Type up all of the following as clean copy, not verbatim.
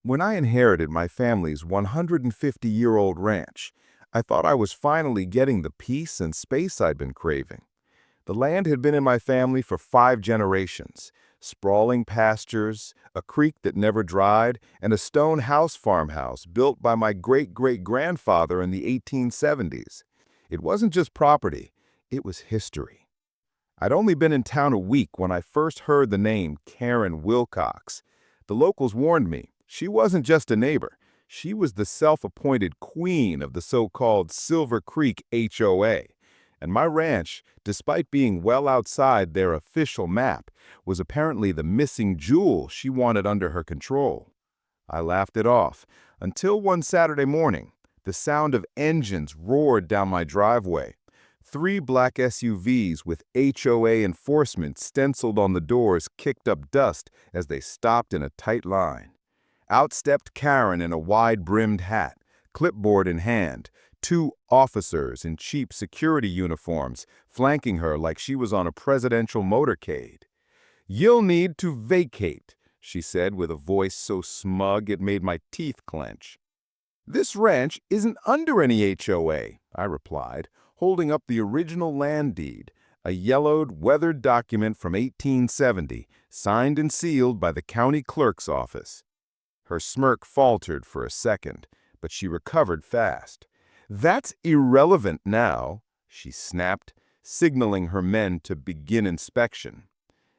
When I inherited my family's 150-year-old ranch, I thought I was finally getting the peace and space I'd been craving. The land had been in my family for 5 generations. Sprawling pastures, a creek that never dried, and a stone house farmhouse built by my great-great-grandfather in the 1870s. It wasn't just property, it was history. I'd only been in town a week when I first heard the name Karen Wilcox. The locals warned me she wasn't just a neighbor. She was the self-appointed queen of the so-called Silver Creek HOA. And my ranch, despite being well outside their official map, was apparently the missing jewel she wanted under her control. I laughed it off, until one Saturday morning, the sound of engines roared down my driveway. 3 black SUVs with HOA Enforcement stenciled on the doors kicked up dust as they stopped in a tight line. Out stepped Karen in a wide-brimmed hat, clipboard in hand, 2 officers in cheap security uniforms flanking her like she was on a presidential motorcade. "You'll need to vacate," she said with a voice so smug it made my teeth clench. "This ranch isn't under any HOA," I replied, holding up the original land deed, a yellowed, weathered document from 1870, signed and sealed by the county clerk's office. Her smirk faltered for a second, but she recovered fast. "That's irrelevant now," she snapped, signaling her men to begin inspection.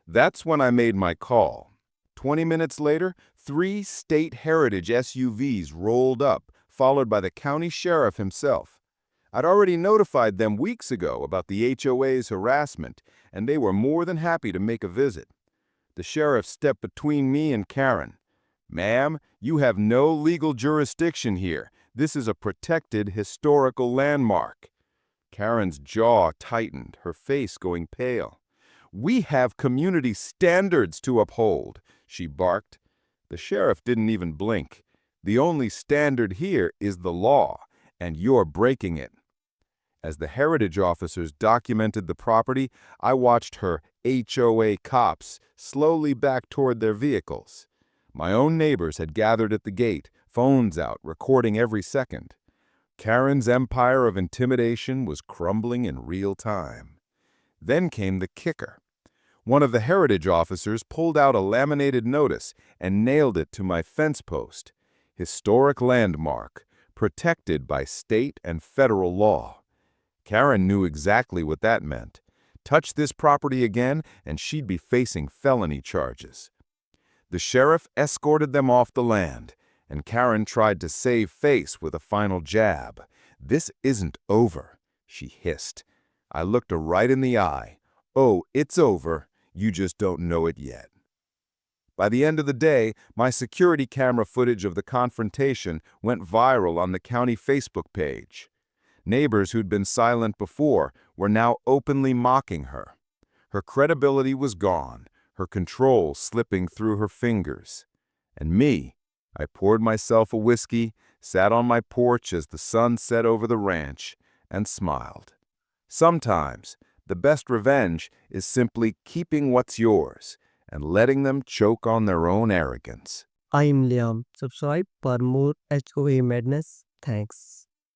That's when I made my call. 20 minutes later, 3 state heritage SUVs rolled up, followed by the county sheriff himself. I'd already notified them weeks ago about the HOA's harassment, and they were more than happy to make a visit. The sheriff stepped between me and Karen. "Ma'am, you have no legal jurisdiction here. This is a protected historical landmark." Karen's jaw tightened, her face going pale. "We have community standards to uphold," she barked. The sheriff didn't even blink. "The only standard here is the law, and you're breaking it." As the heritage officers documented the property, I watched her HOA cops slowly back toward their vehicles. My own neighbors had gathered at the gate, phones out, recording every second. Karen's empire of intimidation was crumbling in real time. Then came the kicker. One of the heritage officers pulled out a laminated notice and nailed it to my fence post. Historic landmark, protected by state and federal law. Karen knew exactly what that meant. Touch this property again, and she'd be facing felony charges. The sheriff escorted them off the land, and Karen tried to save face with a final jab. "This isn't over," she hissed. I looked her right in the eye. "Oh, it's over. You just don't know it yet." By the end of the day, my security camera footage of the confrontation went viral on the county Facebook page. Neighbors who'd been silent before were now openly mocking her. Her credibility was gone, her control slipping through her fingers. And me, I poured myself a whiskey, sat on my porch as the sun set over the ranch, and smiled. Sometimes, the best revenge is simply keeping what's yours and letting them choke on their own arrogance. I'm Liam. Subscribe for more HOA madness. Thanks.